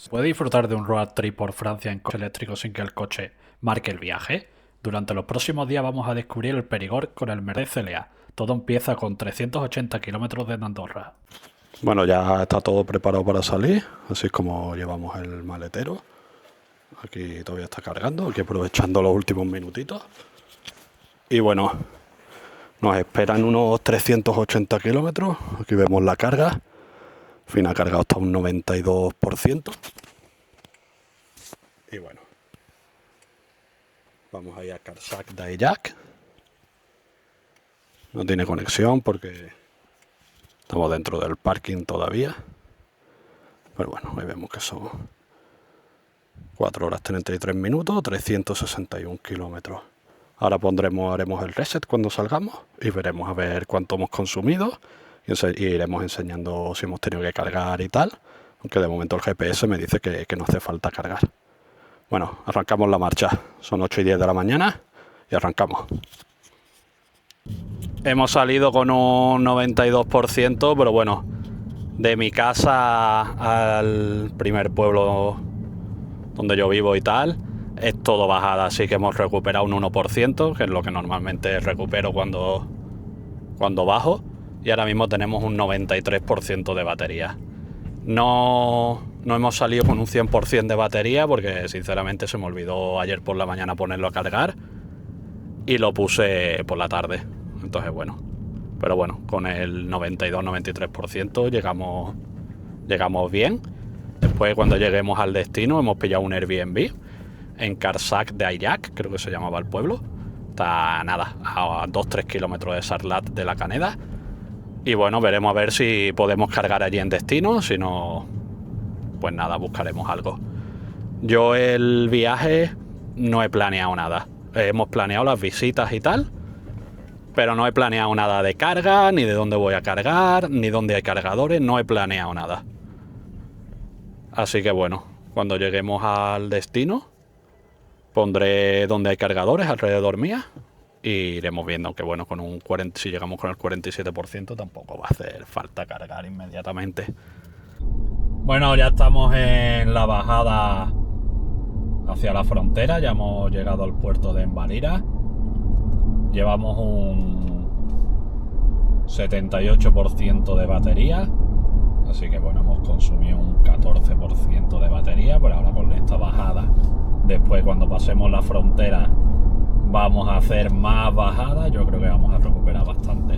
¿Puede disfrutar de un road trip por Francia en coche eléctrico sin que el coche marque el viaje? Durante los próximos días vamos a descubrir el Perigord con el Mercedes CLA. Todo empieza con 380 kilómetros de Andorra. Bueno, ya está todo preparado para salir, así es como llevamos el maletero. Aquí todavía está cargando, aquí aprovechando los últimos minutitos. Y bueno, nos esperan unos 380 kilómetros. Aquí vemos la carga. Al fin ha cargado hasta un 92%. Y bueno, vamos ahí a Carsac d'Aillac. No tiene conexión porque estamos dentro del parking todavía. Pero bueno, ahí vemos que son 4 horas 33 minutos, 361 kilómetros. Ahora haremos el reset cuando salgamos y veremos a ver cuánto hemos consumido y iremos enseñando si hemos tenido que cargar y tal, aunque de momento el GPS me dice que no hace falta cargar. Bueno, arrancamos la marcha. Son 8 y 10 de la mañana y arrancamos. Hemos salido con un 92%, pero bueno, de mi casa al primer pueblo donde yo vivo y tal, es todo bajada, así que hemos recuperado un 1%, que es lo que normalmente recupero cuando bajo, y ahora mismo tenemos un 93% de batería. No hemos salido con un 100% de batería porque sinceramente se me olvidó ayer por la mañana ponerlo a cargar y lo puse por la tarde, entonces bueno, pero bueno, con el 92-93% llegamos bien. Después, cuando lleguemos al destino, hemos pillado un Airbnb en Carsac d'Aillac, creo que se llamaba el pueblo. Está nada, a 2-3 kilómetros de Sarlat de la Caneda. Y bueno, veremos a ver si podemos cargar allí en destino. Si no, pues nada, buscaremos algo. Yo el viaje no he planeado nada. Hemos planeado las visitas y tal, pero no he planeado nada de carga, ni de dónde voy a cargar, ni dónde hay cargadores. No he planeado nada. Así que bueno, cuando lleguemos al destino, pondré donde hay cargadores alrededor mía y iremos viendo, aunque bueno, si llegamos con el 47% tampoco va a hacer falta cargar inmediatamente. Bueno, ya estamos en la bajada hacia la frontera, ya hemos llegado al puerto de Envalira. Llevamos un 78% de batería. Así que bueno, hemos consumido un 14% de batería, pero ahora con esta bajada, después cuando pasemos la frontera vamos a hacer más bajadas, yo creo que vamos a recuperar bastante.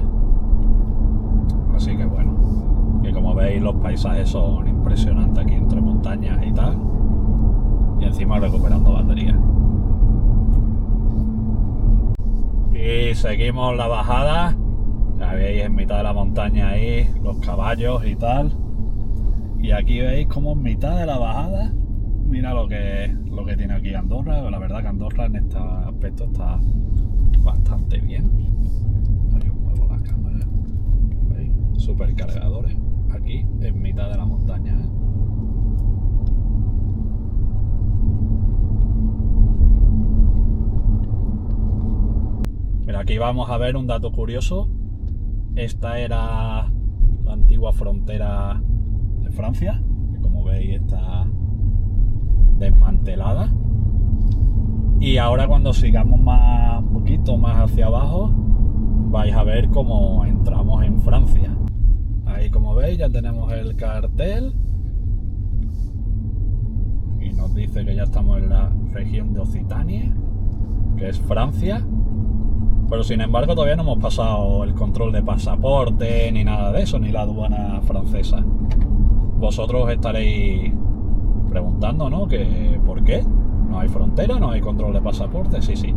Así que bueno, y como veis los paisajes son impresionantes aquí entre montañas y tal, y encima recuperando batería. Y seguimos la bajada. Ya veis en mitad de la montaña ahí los caballos y tal. Y aquí veis como en mitad de la bajada, mira lo que tiene aquí Andorra. La verdad que Andorra en este aspecto está bastante bien. Ahí os muevo la cámara. ¿Veis? Supercargadores aquí en mitad de la montaña, ¿eh? Mira, aquí vamos a ver un dato curioso. Esta era la antigua frontera de Francia, que como veis está desmantelada. Y ahora cuando sigamos un poquito más hacia abajo, vais a ver cómo entramos en Francia. Ahí como veis ya tenemos el cartel. Y nos dice que ya estamos en la región de Occitanie, que es Francia. Pero sin embargo todavía no hemos pasado el control de pasaporte ni nada de eso, ni la aduana francesa. Vosotros estaréis preguntando, ¿no? Que ¿por qué? ¿No hay frontera? ¿No hay control de pasaporte? Sí.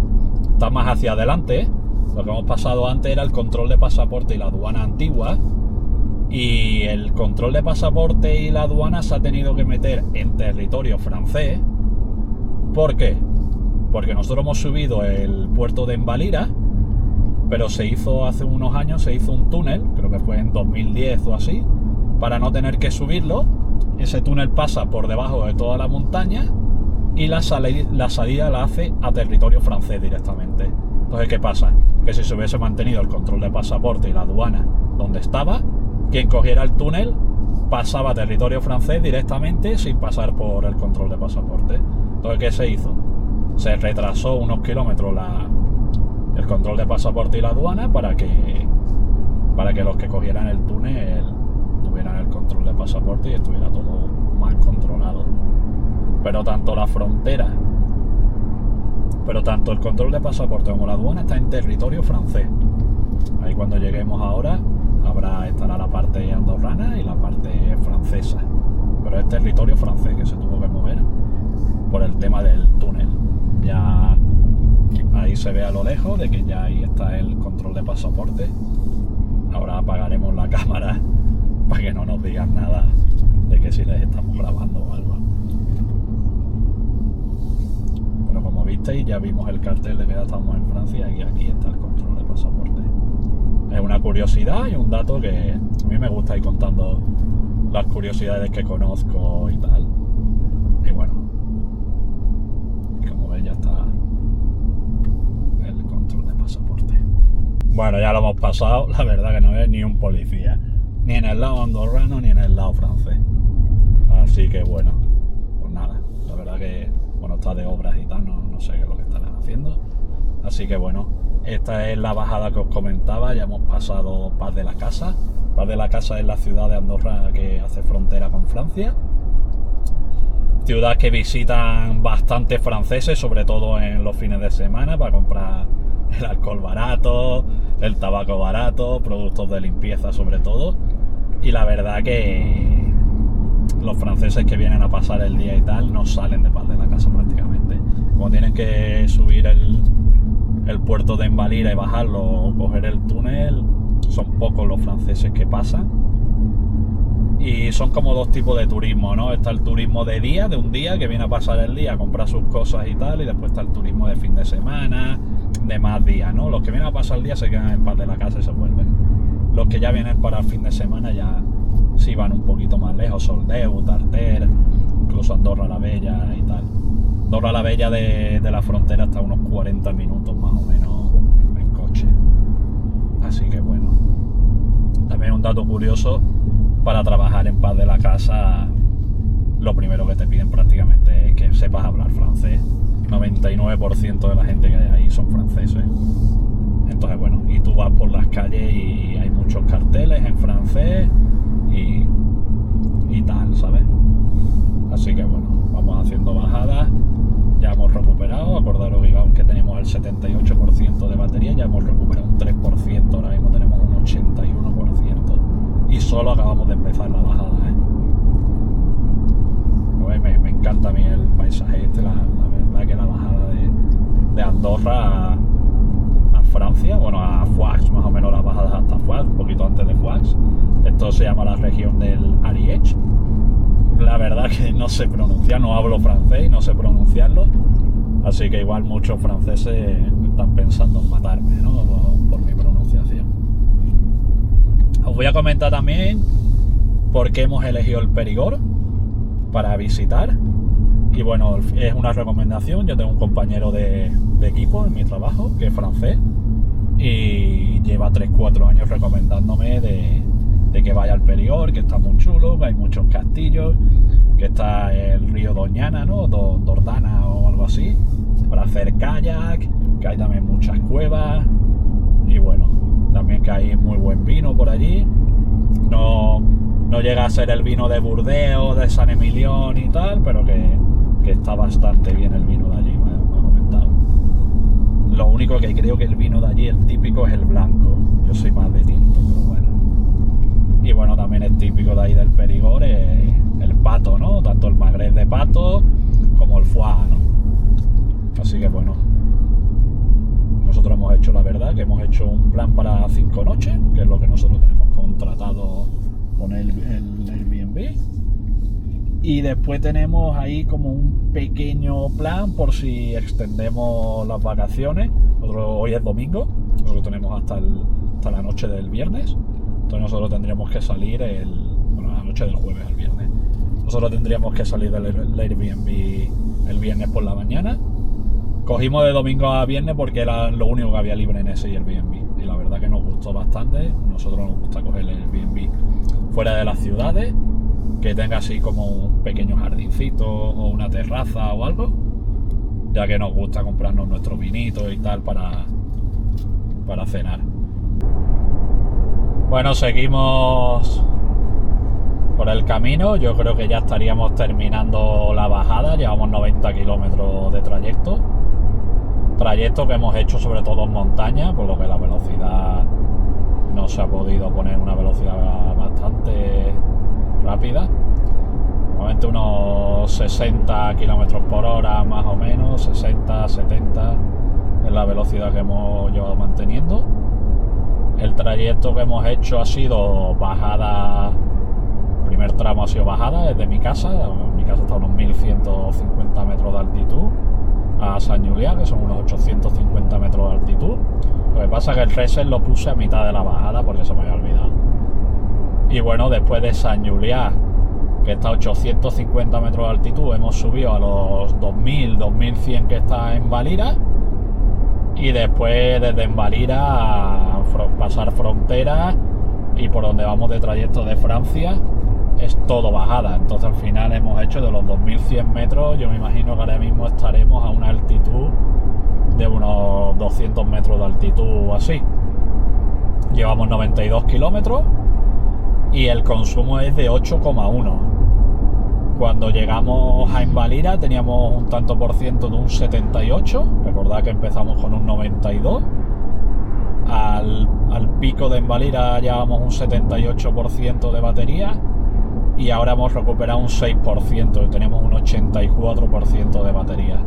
Está más hacia adelante, ¿eh? Lo que hemos pasado antes era el control de pasaporte y la aduana antigua. Y el control de pasaporte y la aduana se ha tenido que meter en territorio francés. ¿Por qué? Porque nosotros hemos subido el puerto de Envalira, pero hace unos años se hizo un túnel, creo que fue en 2010 o así, para no tener que subirlo. Ese túnel pasa por debajo de toda la montaña y la salida la hace a territorio francés directamente. Entonces, ¿qué pasa? Que si se hubiese mantenido el control de pasaporte y la aduana donde estaba, quien cogiera el túnel pasaba a territorio francés directamente sin pasar por el control de pasaporte. Entonces, ¿qué se hizo? Se retrasó unos kilómetros el control de pasaporte y la aduana para que los que cogieran el túnel tuvieran el control de pasaporte y estuviera todo más controlado. Pero tanto el control de pasaporte como la aduana está en territorio francés. Ahí cuando lleguemos ahora estará la parte andorrana y la parte francesa, pero es territorio francés que se tuvo que mover por el tema del túnel. Ya ahí se ve a lo lejos de que ya ahí está el control de pasaporte. Ahora apagaremos la cámara para que no nos digan nada de que si les estamos grabando o algo. Pero como visteis, ya vimos el cartel de que ya estamos en Francia y aquí está el control de pasaporte. Es una curiosidad y un dato que a mí me gusta ir contando las curiosidades que conozco y tal. Y bueno, como veis ya está el control de pasaporte. Bueno, ya lo hemos pasado, la verdad que no es ni un policía, ni en el lado andorrano ni en el lado francés. Así que bueno, pues nada, la verdad que bueno, está de obras y tal, no sé qué es lo que estarán haciendo. Así que bueno, esta es la bajada que os comentaba. Ya hemos pasado Pas de la Casa. Pas de la Casa es la ciudad de Andorra que hace frontera con Francia. Ciudad que visitan bastantes franceses, sobre todo en los fines de semana, para comprar el alcohol barato, el tabaco barato, productos de limpieza sobre todo. Y la verdad que los franceses que vienen a pasar el día y tal no salen de Pas de la Casa prácticamente. Como tienen que subir el puerto de Envalira y bajarlo o coger el túnel, son pocos los franceses que pasan. Y son como dos tipos de turismo, ¿no? Está el turismo de día, de un día, que viene a pasar el día a comprar sus cosas y tal, y después está el turismo de fin de semana, de más días, ¿no? Los que vienen a pasar el día se quedan en Pas de la Casa y se vuelven. Los que ya vienen para el fin de semana ya sí van un poquito más lejos, Soldeu, Tarter, incluso Andorra la Vella y tal. Andorra la Vella de la frontera está a unos 40 minutos más o menos en coche. Así que bueno. También un dato curioso, para trabajar en Pas de la Casa, lo primero que te piden prácticamente es que sepas hablar francés. 99% de la gente que hay ahí son franceses. Entonces bueno, y tú vas por las calles y hay muchos carteles en francés y tal, ¿sabes? Así que bueno, vamos haciendo bajadas. Ya hemos recuperado, acordaros que teníamos el 78% de batería, ya hemos recuperado un 3%, ahora mismo tenemos un 81%. Y solo acabamos de empezar la bajada, Pues me encanta a mí el paisaje este, la verdad que la bajada de Andorra a Francia, bueno, a Foix, más o menos las bajadas hasta Foix, un poquito antes de Foix. Esto se llama la región del Ariège. La verdad que no sé pronunciar, no hablo francés y no sé pronunciarlo, así que igual muchos franceses están pensando en matarme, ¿no? Por mi pronunciación. Os voy a comentar también por qué hemos elegido el Périgord para visitar. Y bueno, es una recomendación. Yo tengo un compañero de equipo en mi trabajo que es francés y lleva 3-4 años recomendándome de que vaya al Périgord, que está muy chulo, que hay muchos castillos, que está el río Doñana, ¿no? Dordana o algo así, para hacer kayak, que hay también muchas cuevas y bueno, también que hay muy buen vino por allí. No llega a ser el vino de Burdeos, de San Emilión y tal, pero que está bastante bien el vino de allí, me ha comentado. Lo único que creo que el vino de allí, el típico, es el blanco. Yo soy más de tinto, pero bueno. Y bueno, también es típico de ahí del Périgord el pato, ¿no? Tanto el magret de pato como el foie, ¿no? Así que bueno, nosotros hemos hecho, la verdad, que hemos hecho un plan para 5 noches, que es lo que nosotros tenemos contratado con el Airbnb. Y después tenemos ahí como un pequeño plan por si extendemos las vacaciones. Hoy es domingo, nosotros tenemos hasta la noche del viernes. Entonces nosotros tendríamos que salir la noche del jueves al viernes. Nosotros tendríamos que salir del Airbnb el viernes por la mañana. Cogimos de domingo a viernes porque era lo único que había libre en ese Airbnb. y la verdad que nos gustó bastante. Nosotros nos gusta coger el Airbnb fuera de las ciudades, que tenga así como un pequeño jardincito o una terraza o algo, ya que nos gusta comprarnos nuestros vinitos y tal para cenar. Bueno, seguimos por el camino. Yo creo que ya estaríamos terminando la bajada. Llevamos 90 kilómetros de trayecto que hemos hecho sobre todo en montaña, por lo que la velocidad no se ha podido poner una velocidad bastante rápida. Normalmente unos 60 kilómetros por hora más o menos, 60, 70 es la velocidad que hemos llevado manteniendo. El trayecto que hemos hecho ha sido bajada. El primer tramo ha sido bajada desde mi casa. Mi casa está a unos 1150 metros de altitud a Sant Julià, que son unos 850 metros de altitud. Lo que pasa es que el reset lo puse a mitad de la bajada porque se me había olvidado. Y bueno, después de Sant Julià, que está a 850 metros de altitud, hemos subido a los 2000, 2100 que está en Valira. Y después desde en Valira a pasar fronteras, y por donde vamos de trayecto de Francia es todo bajada. Entonces al final hemos hecho de los 2100 metros, yo me imagino que ahora mismo estaremos a una altitud de unos 200 metros de altitud o así. Llevamos 92 kilómetros y el consumo es de 8,1. Cuando llegamos a Valira teníamos un tanto por ciento de un 78. Recordad que empezamos con un 92. Al pico de Valira llevamos un 78% de batería y ahora hemos recuperado un 6% y tenemos un 84% de batería.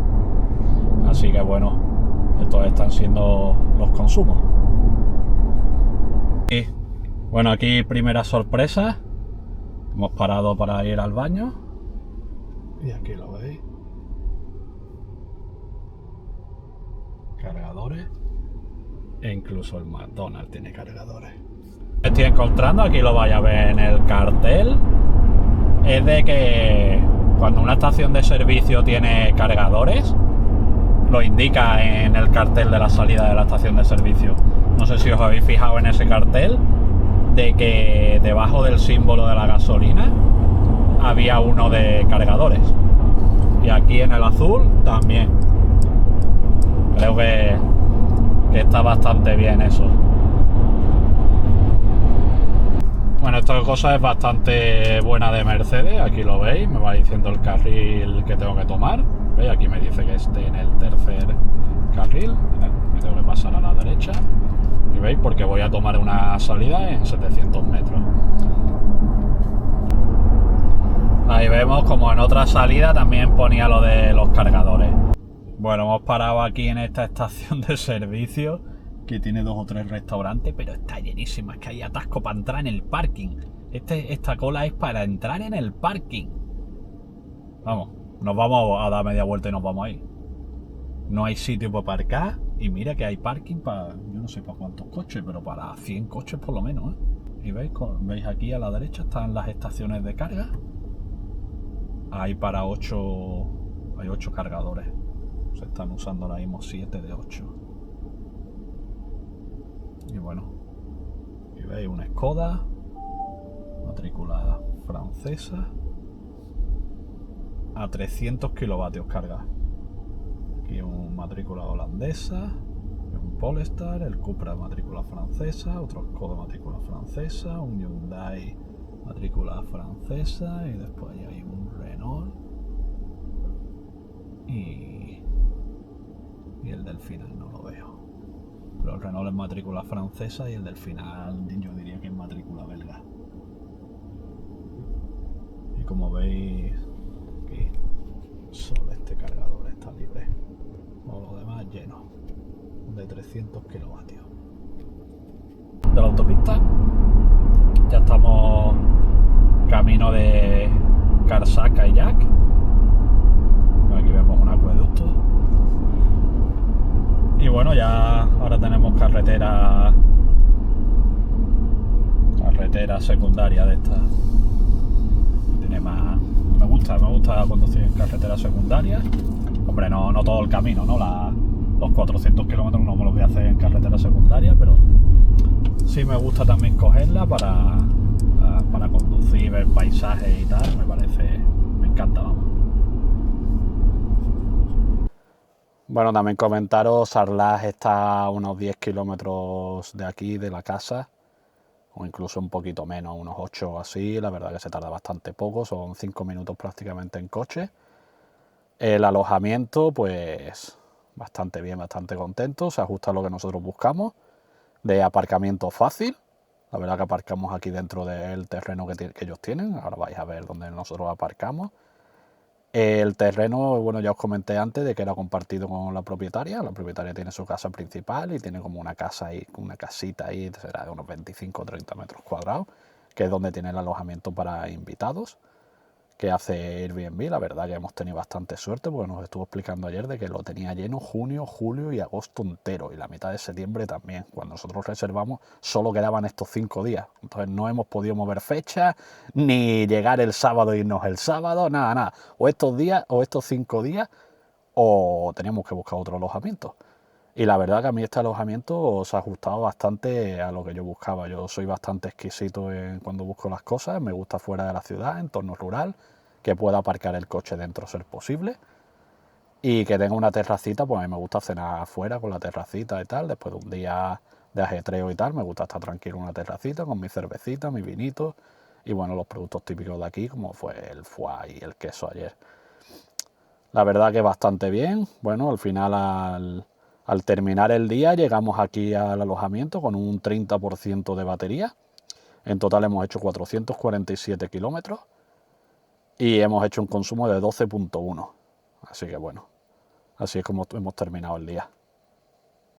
Así que bueno, estos están siendo los consumos. Y bueno, aquí primera sorpresa. Hemos parado para ir al baño. Y aquí lo veis. Cargadores. E incluso el McDonald's tiene cargadores. Estoy encontrando, aquí lo vais a ver en el cartel, es de que cuando una estación de servicio tiene cargadores, lo indica en el cartel de la salida de la estación de servicio. No sé si os habéis fijado en ese cartel, de que debajo del símbolo de la gasolina había uno de cargadores. Y aquí en el azul también. Creo que está bastante bien eso. Bueno, esta cosa es bastante buena de Mercedes. Aquí lo veis, me va diciendo el carril que tengo que tomar. ¿Veis? Aquí me dice que esté en el tercer carril. Me tengo que pasar a la derecha. Y veis, porque voy a tomar una salida en 700 metros. Ahí vemos como en otra salida también ponía lo de los cargadores. Bueno, hemos parado aquí en esta estación de servicio, que tiene 2 o 3 restaurantes, pero está llenísima. Es que hay atasco para entrar en el parking. Esta cola es para entrar en el parking. Vamos, nos vamos a dar media vuelta y nos vamos a ir. No hay sitio para aparcar. Y mira que hay parking para, yo no sé para cuántos coches, pero para 100 coches por lo menos, ¿eh? Y veis aquí a la derecha están las estaciones de carga. Hay para 8 cargadores. Se están usando ahora mismo 7 de 8. Y bueno, y veis una Skoda, matrícula francesa, a 300 kilovatios carga. Aquí una matrícula holandesa, un Polestar, el Cupra matrícula francesa, otro Skoda matrícula francesa, un Hyundai matrícula francesa, y después hay un Renault y el del final no lo veo. Pero el Renault es matrícula francesa y el del final yo diría que es matrícula belga. Y como veis, aquí solo este cargador está libre. O lo demás lleno. De 300 kilovatios. De la autopista. Ya estamos camino de Carsaca y Jack. Aquí vemos un acueducto. Y bueno, ya ahora tenemos carretera secundaria de esta. Tiene más. Me gusta conducir en carretera secundaria. Hombre, no todo el camino, ¿no? Los 400 kilómetros no me los voy a hacer en carretera secundaria, pero Sí me gusta también cogerla para conducir, ver paisajes y tal, me encanta, vamos. Bueno, también comentaros, Arlas está a unos 10 kilómetros de aquí, de la casa, o incluso un poquito menos, unos 8 o así. La verdad que se tarda bastante poco, son 5 minutos prácticamente en coche. El alojamiento, pues bastante bien, bastante contento, se ajusta a lo que nosotros buscamos, de aparcamiento fácil. La verdad que aparcamos aquí dentro del terreno que ellos tienen, ahora vais a ver dónde nosotros aparcamos. El terreno, bueno, ya os comenté antes de que era compartido con la propietaria tiene su casa principal y tiene como una casa ahí, una casita ahí, será de unos 25 o 30 metros cuadrados, que es donde tiene el alojamiento para invitados, que hace Airbnb. La verdad que hemos tenido bastante suerte porque nos estuvo explicando ayer de que lo tenía lleno junio, julio y agosto entero y la mitad de septiembre también. Cuando nosotros reservamos solo quedaban estos 5 días, entonces no hemos podido mover fechas ni llegar el sábado e irnos el sábado, nada, o estos días o estos 5 días o teníamos que buscar otro alojamiento. Y la verdad que a mí este alojamiento se ha ajustado bastante a lo que yo buscaba. Yo soy bastante exquisito cuando busco las cosas. Me gusta fuera de la ciudad, entorno rural, que pueda aparcar el coche dentro ser posible. Y que tenga una terracita, pues a mí me gusta cenar afuera con la terracita y tal. Después de un día de ajetreo y tal, me gusta estar tranquilo en una terracita con mi cervecita, mi vinito. Y bueno, los productos típicos de aquí, como fue el foie y el queso ayer. La verdad que bastante bien. Bueno, al final al terminar el día llegamos aquí al alojamiento con un 30% de batería. En total hemos hecho 447 kilómetros y hemos hecho un consumo de 12,1. Así que bueno, así es como hemos terminado el día.